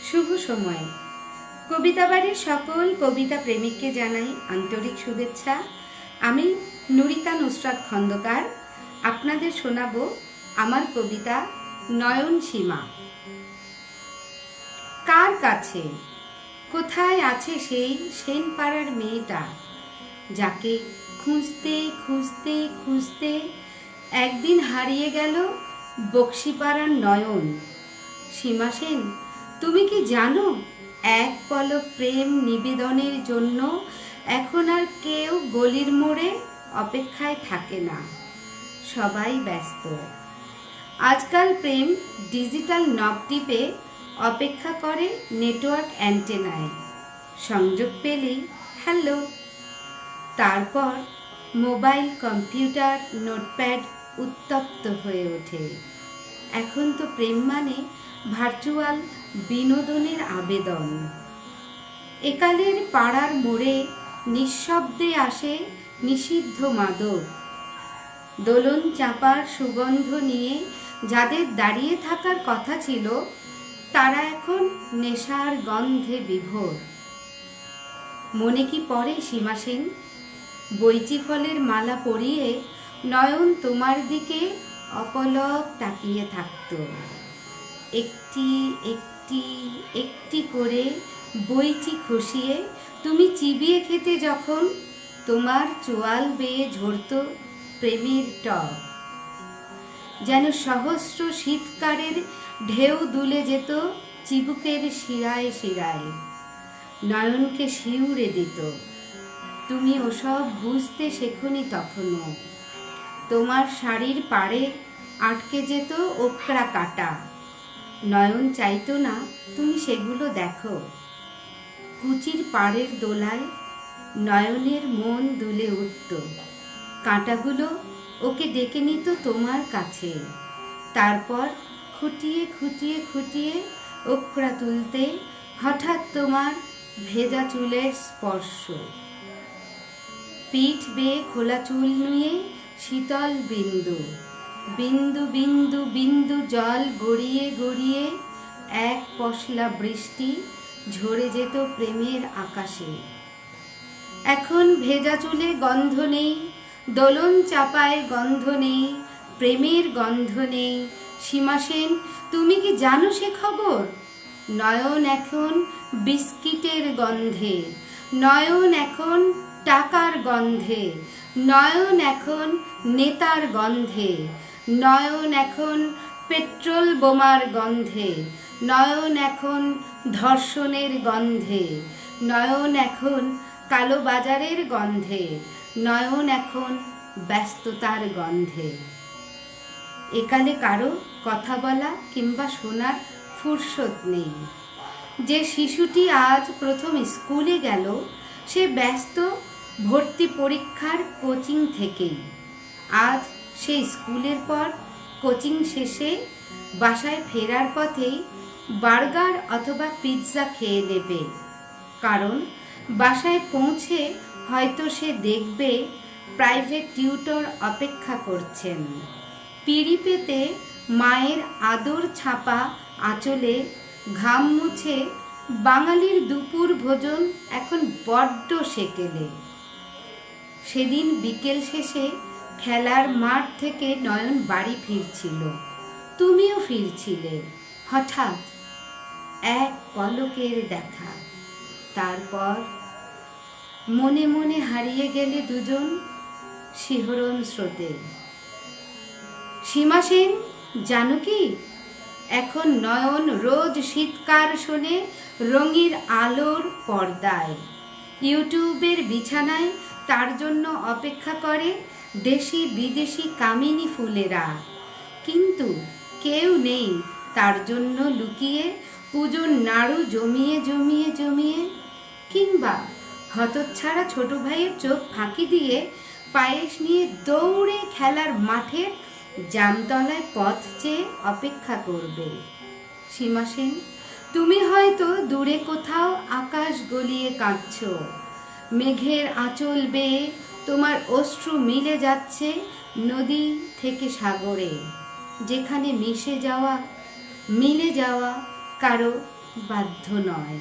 শুভ সময়। কবিতা বাড়ির সকল কবিতা প্রেমিককে জানাই আন্তরিক শুভেচ্ছা। আমি নুরিতা নুসরাত খন্দকার আপনাদের শোনাবো আমার কবিতা নয়ন সীমা। কার কাছে কোথায় আছে সেই সেনপাড়ার মেয়েটা, যাকে খুঁজতে খুঁজতে খুঁজতে একদিন হারিয়ে গেল বক্সিপাড়ার নয়ন। সীমা সেন, তুমি কি জানো, এক পলক প্রেম নিবেদনের জন্য এখন আর কেউ গলির মোড়ে অপেক্ষায় থাকে না, সবাই ব্যস্ত। আজকাল প্রেম ডিজিটাল নব টিপে অপেক্ষা করে নেটওয়ার্ক অ্যান্টেনায়, সংযোগ পেলেই হ্যালো। তারপর মোবাইল, কম্পিউটার, নোটপ্যাড উত্তপ্ত হয়ে ওঠে। এখন তো প্রেম মানে ভার্চুয়াল বিনোদনের আবেদন। একালের পাড়ার মোড়ে নিঃশব্দে আসে নিষিদ্ধ মাদক। দোলন চাপার সুগন্ধ নিয়ে যাদের দাঁড়িয়ে থাকার কথা ছিল, তারা এখন নেশার গন্ধে বিভোর। মনে কি পড়ে সীমা সেন, বৈচি ফলের মালা পরিয়ে নয়ন তোমার দিকে অপলক তাকিয়ে থাকত। একটি একটি একটি করে বৈচি খসিয়ে তুমি চিবিয়ে খেতে যখন, তোমার চোয়াল বেয়ে ঝরত প্রেমের টক। যেন সহস্র শীতকারের ঢেউ দুলে যেত চিবুকের শিরায় শিরায়, নয়নকে শিউরে দিত। তুমি ওসব বুঝতে শেখনি তখনও। তোমার শাড়ির পাড়ে আটকে যেত ওকরা কাটা, নয়ন চাইতো না তুমি সেগুলো দেখো। কুচির পাড়ের দোলায় নয়নের মন দুলে উঠত, কাঁটাগুলো ওকে ডেকে নিত তোমার কাছে। তারপর খুঁটিয়ে খুঁটিয়ে খুঁটিয়ে ওকরা তুলতে হঠাৎ তোমার ভেজা চুলের স্পর্শ, পিঠ বেয়ে খোলা চুল নুয়ে শীতল বিন্দু বিন্দু বিন্দু বিন্দু জল গড়িয়ে গড়িয়ে এক পশলা বৃষ্টি ঝরে যেত প্রেমের আকাশে। এখন ভেজা চুলে গন্ধ নেই, দোলন চাপায় গন্ধ নেই, প্রেমের গন্ধ নেই। সীমা সেন, তুমি কি জানো সে খবর? নয়ন এখন বিস্কিটের গন্ধে, নয়ন এখন টাকার গন্ধে, নয়ন এখন নেতার গন্ধে, নয়ন এখন পেট্রোল বোমার গন্ধে, নয়ন এখন ধর্ষণের গন্ধে, নয়ন এখন কালো বাজারের গন্ধে, নয়ন এখন ব্যস্ততার গন্ধে। একালে কারো কথা বলা কিংবা শোনার ফুরসত নেই। যে শিশুটি আজ প্রথম স্কুলে গেল, সে ব্যস্ত ভর্তি পরীক্ষার কোচিং থেকেই। আজ সে স্কুলের পর কোচিং শেষে বাসায় ফেরার পথেই বার্গার অথবা পিৎজা খেয়ে নেবে, কারণ বাসায় পৌঁছে হয়তো সে দেখবে প্রাইভেট টিউটর অপেক্ষা করছেন। পিঁড়ি পেতে মায়ের আদর ছাপা আঁচলে ঘাম মুছে বাঙালির দুপুর ভোজন এখন বড্ড সেকেলে। সেদিন বিকেল শেষে খেলার মাঠ থেকে নয়ন বাড়ি ফিরছিল, তুমিও ফিরছিলে। হঠাৎ এক পলকের দেখা, তারপর মনে মনে হারিয়ে গেলে দুজন শিহরণ স্রোতে। সীমা সেন, জানো কি, এখন নয়ন রোজ শীতকার শোনে রঙিন আলোর পর্দায়। ইউটিউবের বিছানায় তার জন্য অপেক্ষা করে দেশি বিদেশি কামিনী ফুলেরা, কিন্তু কেউ নেই তার জন্য লুকিয়ে পুজোর নাড়ু জমিয়ে জমিয়ে জমিয়ে, কিংবা হতচ্ছাড়া ছোট ভাইয়ের চোখ ফাঁকি দিয়ে পায়েস নিয়ে দৌড়ে খেলার মাঠের জামতলায় পথ চেয়ে অপেক্ষা করবে। সীমা সেন, তুমি হয়তো দূরে কোথাও আকাশ গলিয়ে কাঁদছ, মেঘের আঁচল বেয়ে তোমার অশ্রু মিলে যাচ্ছে নদী থেকে সাগরে, যেখানে মিলে যাওয়া কারো বাধ্য নয়।